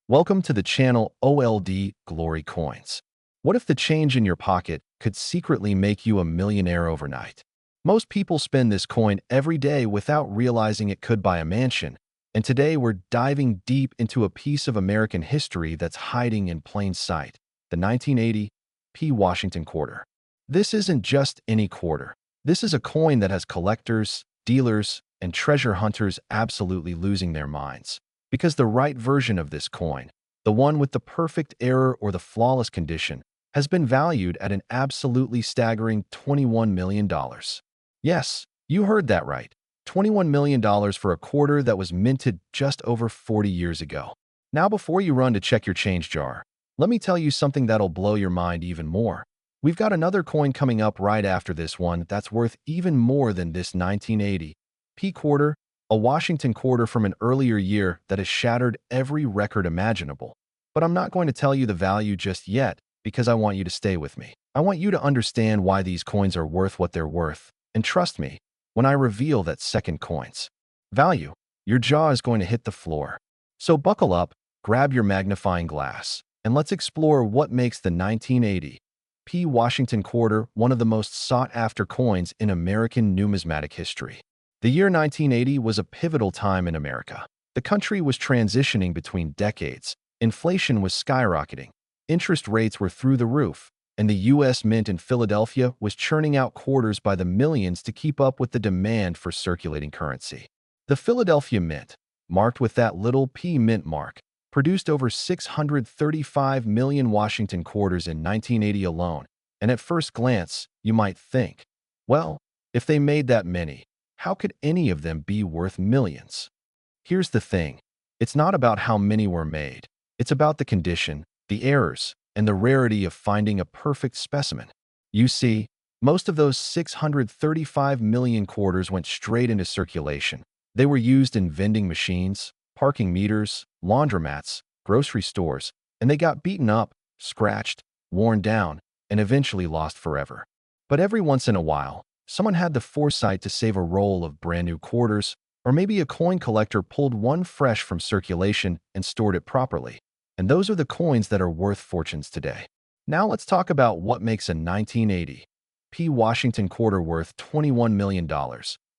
Welcome to the channel OLD Glory Coins. What if the change in your pocket could secretly make you a millionaire overnight? Most people spend this coin every day without realizing it could buy a mansion, and today we're diving deep into a piece of American history that's hiding in plain sight, the 1980 P. Washington quarter. This isn't just any quarter. This is a coin that has collectors, dealers, and treasure hunters absolutely losing their minds. Because the right version of this coin, the one with the perfect error or the flawless condition, has been valued at an absolutely staggering $21 million. Yes, you heard that right. $21 million for a quarter that was minted just over 40 years ago. Now before you run to check your change jar, let me tell you something that'll blow your mind even more. We've got another coin coming up right after this one that's worth even more than this 1980 P quarter, a Washington quarter from an earlier year that has shattered every record imaginable. But I'm not going to tell you the value just yet because I want you to stay with me. I want you to understand why these coins are worth what they're worth. And trust me, when I reveal that second coin's value, your jaw is going to hit the floor. So buckle up, grab your magnifying glass, and let's explore what makes the 1980 P. Washington quarter one of the most sought-after coins in American numismatic history. The year 1980 was a pivotal time in America. The country was transitioning between decades, inflation was skyrocketing, interest rates were through the roof, and the U.S. Mint in Philadelphia was churning out quarters by the millions to keep up with the demand for circulating currency. The Philadelphia Mint, marked with that little P mint mark, produced over 635 million Washington quarters in 1980 alone, and at first glance, you might think, well, if they made that many, how could any of them be worth millions? Here's the thing. It's not about how many were made. It's about the condition, the errors, and the rarity of finding a perfect specimen. You see, most of those 635 million quarters went straight into circulation. They were used in vending machines, parking meters, laundromats, grocery stores, and they got beaten up, scratched, worn down, and eventually lost forever. But every once in a while, someone had the foresight to save a roll of brand new quarters, or maybe a coin collector pulled one fresh from circulation and stored it properly. And those are the coins that are worth fortunes today. Now let's talk about what makes a 1980 P. Washington quarter worth $21 million,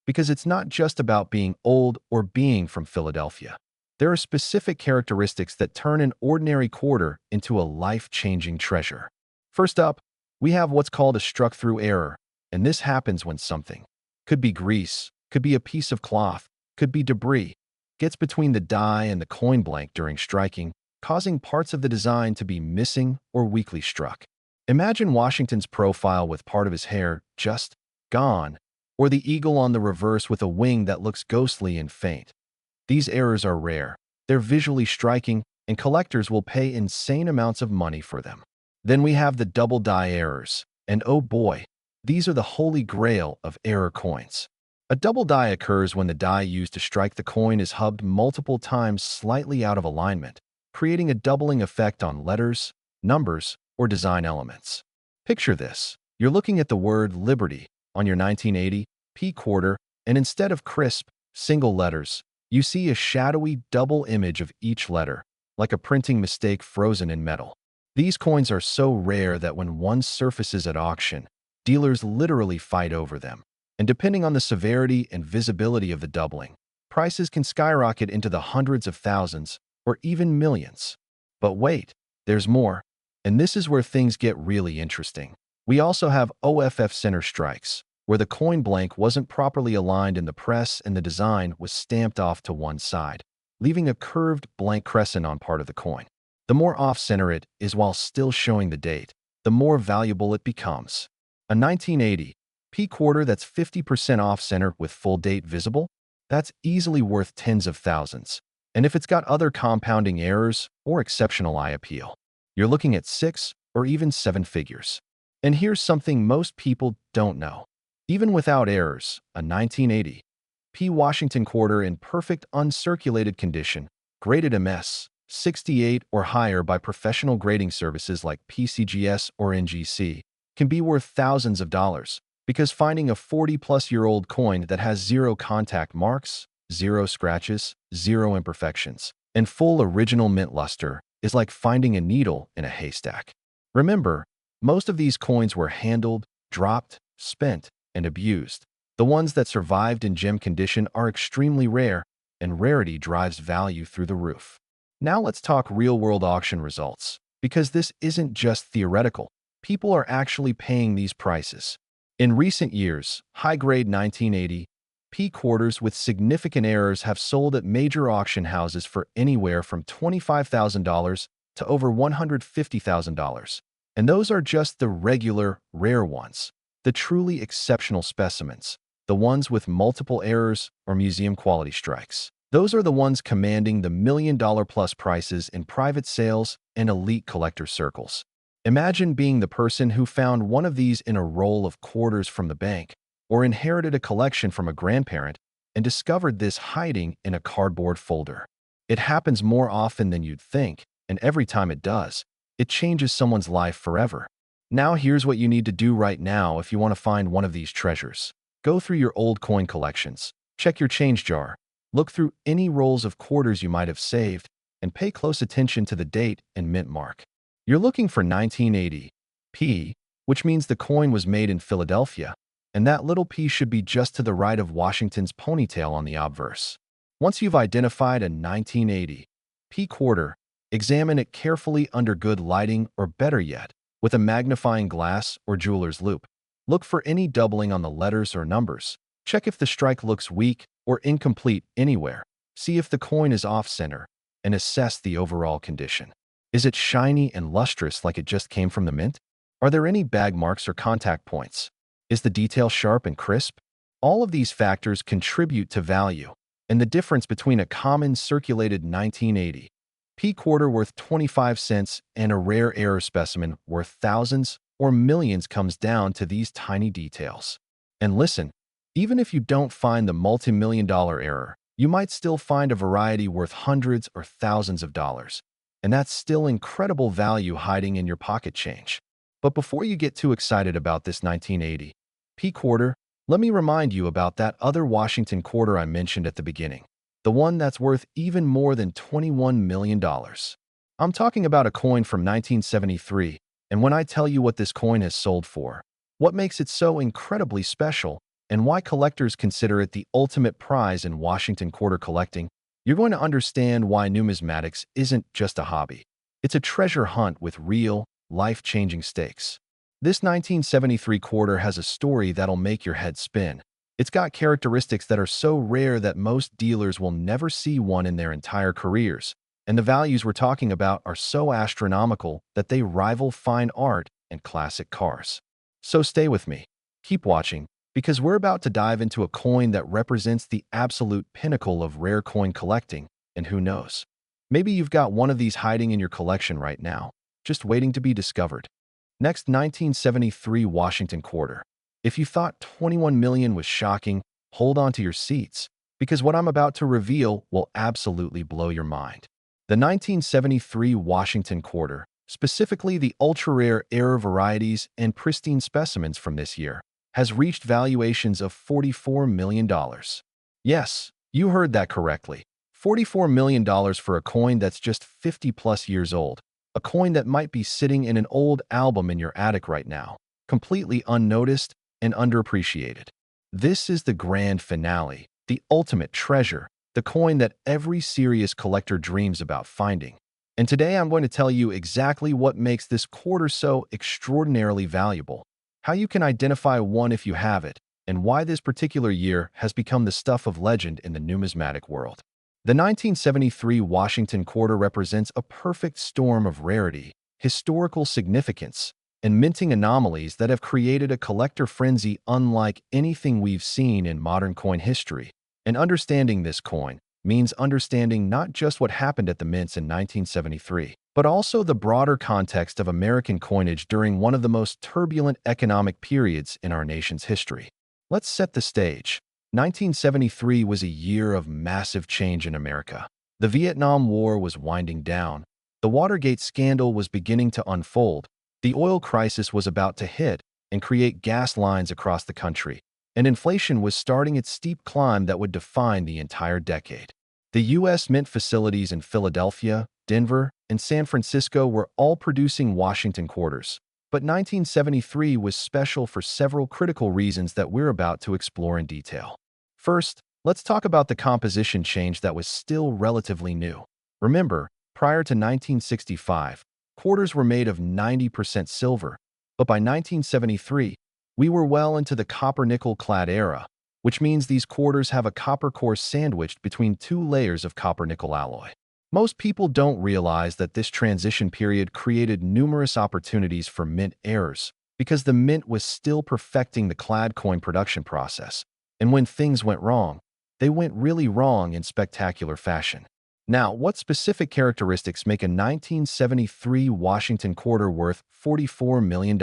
because it's not just about being old or being from Philadelphia. There are specific characteristics that turn an ordinary quarter into a life-changing treasure. First up, we have what's called a struck-through error. And this happens when something, could be grease, could be a piece of cloth, could be debris, gets between the die and the coin blank during striking, causing parts of the design to be missing or weakly struck. Imagine Washington's profile with part of his hair just gone, or the eagle on the reverse with a wing that looks ghostly and faint. These errors are rare, they're visually striking, and collectors will pay insane amounts of money for them. Then we have the double die errors, and oh boy, these are the holy grail of error coins. A double die occurs when the die used to strike the coin is hubbed multiple times slightly out of alignment, creating a doubling effect on letters, numbers, or design elements. Picture this. You're looking at the word Liberty on your 1980 P quarter, and instead of crisp, single letters, you see a shadowy double image of each letter, like a printing mistake frozen in metal. These coins are so rare that when one surfaces at auction, dealers literally fight over them, and depending on the severity and visibility of the doubling, prices can skyrocket into the hundreds of thousands or even millions. But wait, there's more, and this is where things get really interesting. We also have OFF center strikes, where the coin blank wasn't properly aligned in the press and the design was stamped off to one side, leaving a curved blank crescent on part of the coin. The more off-center it is while still showing the date, the more valuable it becomes. A 1980 P quarter that's 50% off-center with full date visible? That's easily worth tens of thousands. And if it's got other compounding errors or exceptional eye appeal, you're looking at 6 or even 7 figures. And here's something most people don't know. Even without errors, a 1980 P Washington quarter in perfect uncirculated condition, graded MS 68 or higher by professional grading services like PCGS or NGC, can be worth thousands of dollars, because finding a 40-plus-year-old coin that has zero contact marks, zero scratches, zero imperfections, and full original mint luster is like finding a needle in a haystack. Remember, most of these coins were handled, dropped, spent, and abused. The ones that survived in gem condition are extremely rare, and rarity drives value through the roof. Now let's talk real-world auction results, because this isn't just theoretical. People are actually paying these prices. In recent years, high-grade 1980 P quarters with significant errors have sold at major auction houses for anywhere from $25,000 to over $150,000. And those are just the regular, rare ones, the truly exceptional specimens, the ones with multiple errors or museum-quality strikes. Those are the ones commanding the million-dollar-plus prices in private sales and elite collector circles. Imagine being the person who found one of these in a roll of quarters from the bank, or inherited a collection from a grandparent and discovered this hiding in a cardboard folder. It happens more often than you'd think, and every time it does, it changes someone's life forever. Now here's what you need to do right now if you want to find one of these treasures. Go through your old coin collections, check your change jar, look through any rolls of quarters you might have saved, and pay close attention to the date and mint mark. You're looking for 1980 P, which means the coin was made in Philadelphia, and that little P should be just to the right of Washington's ponytail on the obverse. Once you've identified a 1980 P quarter, examine it carefully under good lighting, or better yet, with a magnifying glass or jeweler's loupe. Look for any doubling on the letters or numbers. Check if the strike looks weak or incomplete anywhere. See if the coin is off-center, and assess the overall condition. Is it shiny and lustrous like it just came from the mint? Are there any bag marks or contact points? Is the detail sharp and crisp? All of these factors contribute to value, and the difference between a common circulated 1980 P quarter worth 25 cents and a rare error specimen worth thousands or millions comes down to these tiny details. And listen, even if you don't find the multi-million-dollar error, you might still find a variety worth hundreds or thousands of dollars, and that's still incredible value hiding in your pocket change. But before you get too excited about this 1980 P quarter, let me remind you about that other Washington quarter I mentioned at the beginning, the one that's worth even more than $21 million. I'm talking about a coin from 1973, and when I tell you what this coin has sold for, what makes it so incredibly special, and why collectors consider it the ultimate prize in Washington quarter collecting, you're going to understand why numismatics isn't just a hobby. It's a treasure hunt with real, life-changing stakes. This 1973 quarter has a story that'll make your head spin. It's got characteristics that are so rare that most dealers will never see one in their entire careers, and the values we're talking about are so astronomical that they rival fine art and classic cars. So stay with me. Keep watching, because we're about to dive into a coin that represents the absolute pinnacle of rare coin collecting, and who knows? Maybe you've got one of these hiding in your collection right now, just waiting to be discovered. Next, 1973 Washington quarter. If you thought 21 million was shocking, hold on to your seats, because what I'm about to reveal will absolutely blow your mind. The 1973 Washington quarter, specifically the ultra-rare error varieties and pristine specimens from this year, has reached valuations of $44 million. Yes, you heard that correctly. $44 million for a coin that's just 50-plus years old. A coin that might be sitting in an old album in your attic right now, completely unnoticed and underappreciated. This is the grand finale, the ultimate treasure, the coin that every serious collector dreams about finding. And today I'm going to tell you exactly what makes this quarter so extraordinarily valuable, how you can identify one if you have it, and why this particular year has become the stuff of legend in the numismatic world. The 1973 Washington quarter represents a perfect storm of rarity, historical significance, and minting anomalies that have created a collector frenzy unlike anything we've seen in modern coin history. And understanding this coin means understanding not just what happened at the mints in 1973, but also the broader context of American coinage during one of the most turbulent economic periods in our nation's history. Let's set the stage. 1973 was a year of massive change in America. The Vietnam War was winding down. The Watergate scandal was beginning to unfold. The oil crisis was about to hit and create gas lines across the country. And inflation was starting its steep climb that would define the entire decade. The U.S. Mint facilities in Philadelphia, Denver, and San Francisco were all producing Washington quarters. But 1973 was special for several critical reasons that we're about to explore in detail. First, let's talk about the composition change that was still relatively new. Remember, prior to 1965, quarters were made of 90% silver, but by 1973, we were well into the copper-nickel-clad era, which means these quarters have a copper core sandwiched between two layers of copper-nickel alloy. Most people don't realize that this transition period created numerous opportunities for mint errors because the mint was still perfecting the clad coin production process. And when things went wrong, they went really wrong in spectacular fashion. Now, what specific characteristics make a 1973 Washington quarter worth $44 million?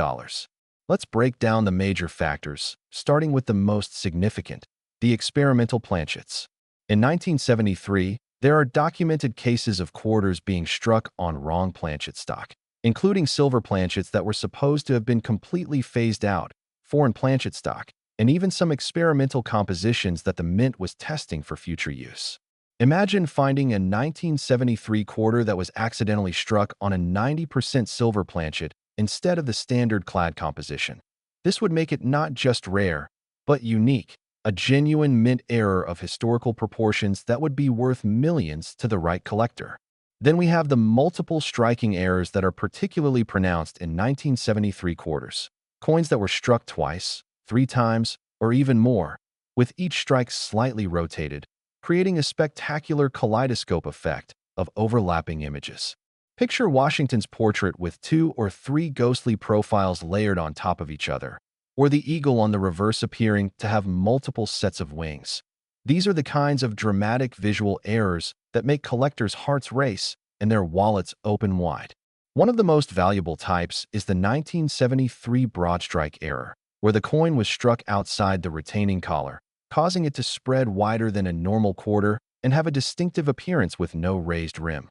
Let's break down the major factors, starting with the most significant, the experimental planchets. In 1973, there are documented cases of quarters being struck on wrong planchet stock, including silver planchets that were supposed to have been completely phased out, foreign planchet stock, and even some experimental compositions that the mint was testing for future use. Imagine finding a 1973 quarter that was accidentally struck on a 90% silver planchet instead of the standard clad composition. This would make it not just rare, but unique, a genuine mint error of historical proportions that would be worth millions to the right collector. Then we have the multiple striking errors that are particularly pronounced in 1973 quarters. Coins that were struck twice, 3 times, or even more, with each strike slightly rotated, creating a spectacular kaleidoscope effect of overlapping images. Picture Washington's portrait with 2 or 3 ghostly profiles layered on top of each other, or the eagle on the reverse appearing to have multiple sets of wings. These are the kinds of dramatic visual errors that make collectors' hearts race and their wallets open wide. One of the most valuable types is the 1973 broad strike error, where the coin was struck outside the retaining collar, causing it to spread wider than a normal quarter and have a distinctive appearance with no raised rim.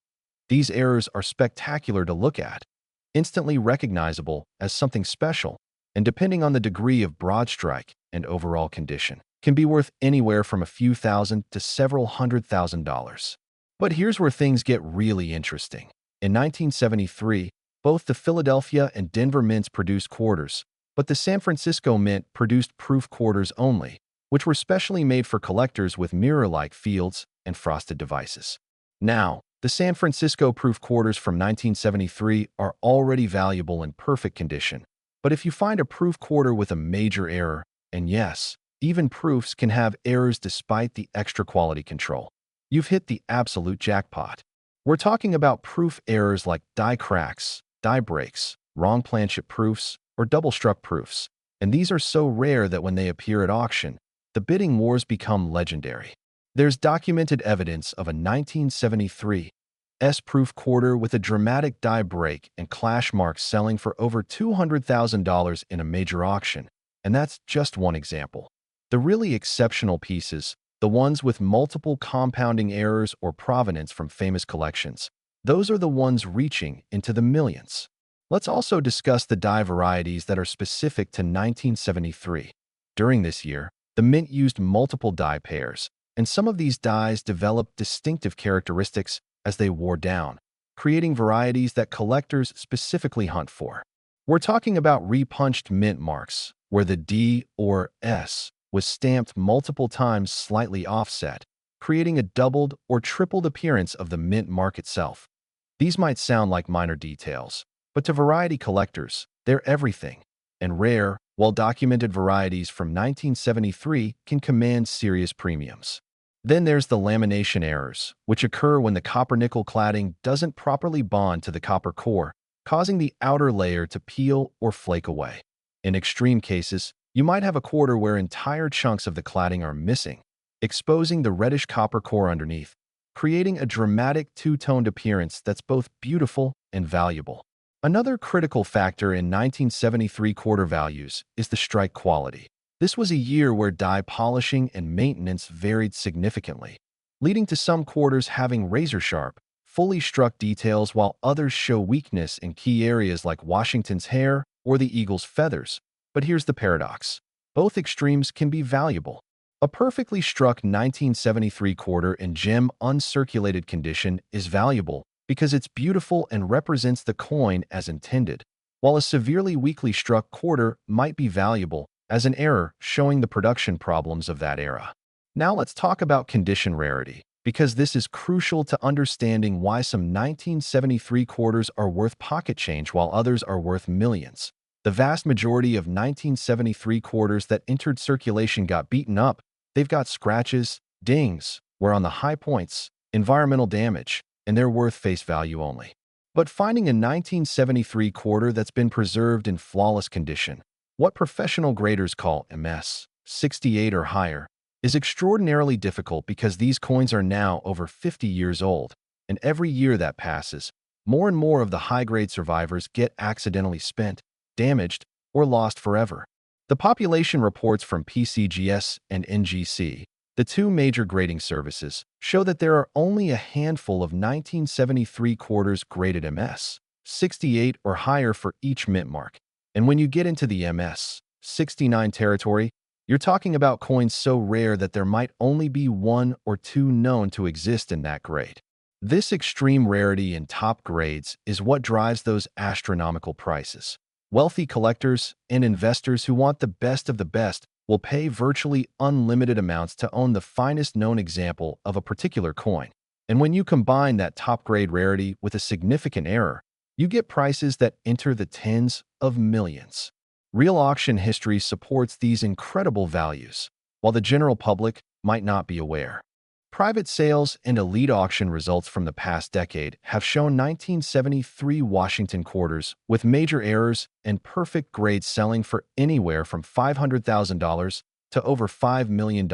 These errors are spectacular to look at, instantly recognizable as something special, and depending on the degree of broad strike and overall condition, can be worth anywhere from a few thousand to several $100,000. But here's where things get really interesting. In 1973, both the Philadelphia and Denver mints produced quarters, but the San Francisco mint produced proof quarters only, which were specially made for collectors with mirror-like fields and frosted devices. Now, the San Francisco proof quarters from 1973 are already valuable in perfect condition. But if you find a proof quarter with a major error, and yes, even proofs can have errors despite the extra quality control, you've hit the absolute jackpot. We're talking about proof errors like die cracks, die breaks, wrong planchet proofs, or double-struck proofs. And these are so rare that when they appear at auction, the bidding wars become legendary. There's documented evidence of a 1973 S-proof quarter with a dramatic die break and clash marks selling for over $200,000 in a major auction, and that's just one example. The really exceptional pieces, the ones with multiple compounding errors or provenance from famous collections, those are the ones reaching into the millions. Let's also discuss the die varieties that are specific to 1973. During this year, the mint used multiple die pairs, and some of these dies developed distinctive characteristics as they wore down, creating varieties that collectors specifically hunt for. We're talking about repunched mint marks, where the D or S was stamped multiple times slightly offset, creating a doubled or tripled appearance of the mint mark itself. These might sound like minor details, but to variety collectors, they're everything. And rare, well-documented varieties from 1973 can command serious premiums. Then there's the lamination errors, which occur when the copper-nickel cladding doesn't properly bond to the copper core, causing the outer layer to peel or flake away. In extreme cases, you might have a quarter where entire chunks of the cladding are missing, exposing the reddish copper core underneath, creating a dramatic two-toned appearance that's both beautiful and valuable. Another critical factor in 1973 quarter values is the strike quality. This was a year where die polishing and maintenance varied significantly, leading to some quarters having razor-sharp, fully struck details while others show weakness in key areas like Washington's hair or the eagle's feathers. But here's the paradox. Both extremes can be valuable. A perfectly struck 1973 quarter in gem uncirculated condition is valuable because it's beautiful and represents the coin as intended, while a severely weakly struck quarter might be valuable as an error showing the production problems of that era. Now let's talk about condition rarity, because this is crucial to understanding why some 1973 quarters are worth pocket change while others are worth millions. The vast majority of 1973 quarters that entered circulation got beaten up. They've got scratches, dings, where on the high points, environmental damage, and they're worth face value only. But finding a 1973 quarter that's been preserved in flawless condition, what professional graders call MS 68 or higher, is extraordinarily difficult because these coins are now over 50 years old, and every year that passes, more and more of the high-grade survivors get accidentally spent, damaged, or lost forever. The population reports from PCGS and NGC, the two major grading services, show that there are only a handful of 1973 quarters graded MS 68 or higher for each mint mark. And when you get into the MS 69 territory, you're talking about coins so rare that there might only be one or two known to exist in that grade. This extreme rarity in top grades is what drives those astronomical prices. Wealthy collectors and investors who want the best of the best will pay virtually unlimited amounts to own the finest known example of a particular coin. And when you combine that top-grade rarity with a significant error, you get prices that enter the tens of millions. Real auction history supports these incredible values, while the general public might not be aware. Private sales and elite auction results from the past decade have shown 1973 Washington quarters with major errors and perfect grades selling for anywhere from $500,000 to over $5 million.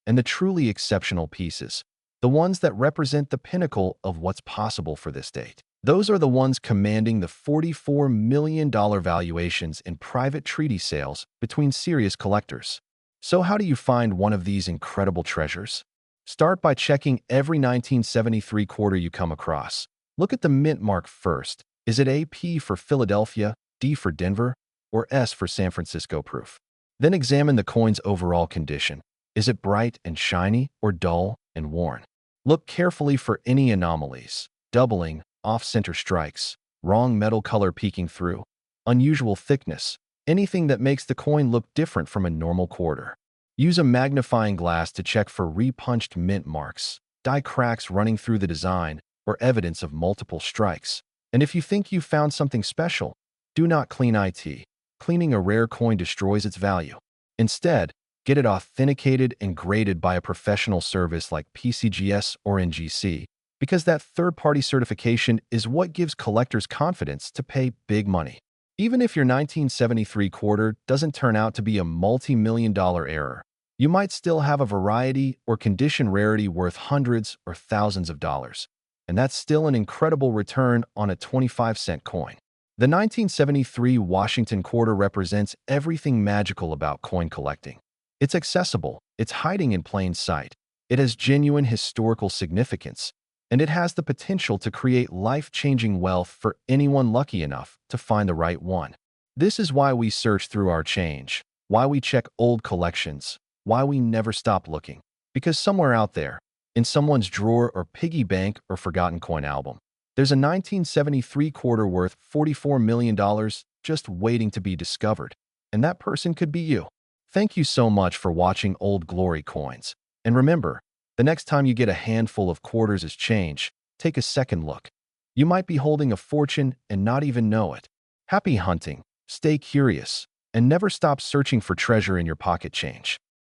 And the truly exceptional pieces, the ones that represent the pinnacle of what's possible for this date, those are the ones commanding the $44 million valuations in private treaty sales between serious collectors. So how do you find one of these incredible treasures? Start by checking every 1973 quarter you come across. Look at the mint mark first. Is it AP for Philadelphia, D for Denver, or S for San Francisco proof? Then examine the coin's overall condition. Is it bright and shiny or dull and worn? Look carefully for any anomalies: doubling, off-center strikes, wrong metal color peeking through, unusual thickness, anything that makes the coin look different from a normal quarter. Use a magnifying glass to check for repunched mint marks, die cracks running through the design, or evidence of multiple strikes. And if you think you've found something special, do not clean it. Cleaning a rare coin destroys its value. Instead, get it authenticated and graded by a professional service like PCGS or NGC, because that third-party certification is what gives collectors confidence to pay big money. Even if your 1973 quarter doesn't turn out to be a multi-million-dollar error, you might still have a variety or condition rarity worth hundreds or thousands of dollars, and that's still an incredible return on a 25-cent coin. The 1973 Washington quarter represents everything magical about coin collecting. It's accessible, it's hiding in plain sight, it has genuine historical significance, and it has the potential to create life-changing wealth for anyone lucky enough to find the right one. This is why we search through our change, why we check old collections, why we never stop looking. Because somewhere out there, in someone's drawer or piggy bank or forgotten coin album, there's a 1973 quarter worth $44 million just waiting to be discovered. And that person could be you. Thank you so much for watching Old Glory Coins. And remember, the next time you get a handful of quarters as change, take a second look. You might be holding a fortune and not even know it. Happy hunting, stay curious, and never stop searching for treasure in your pocket change.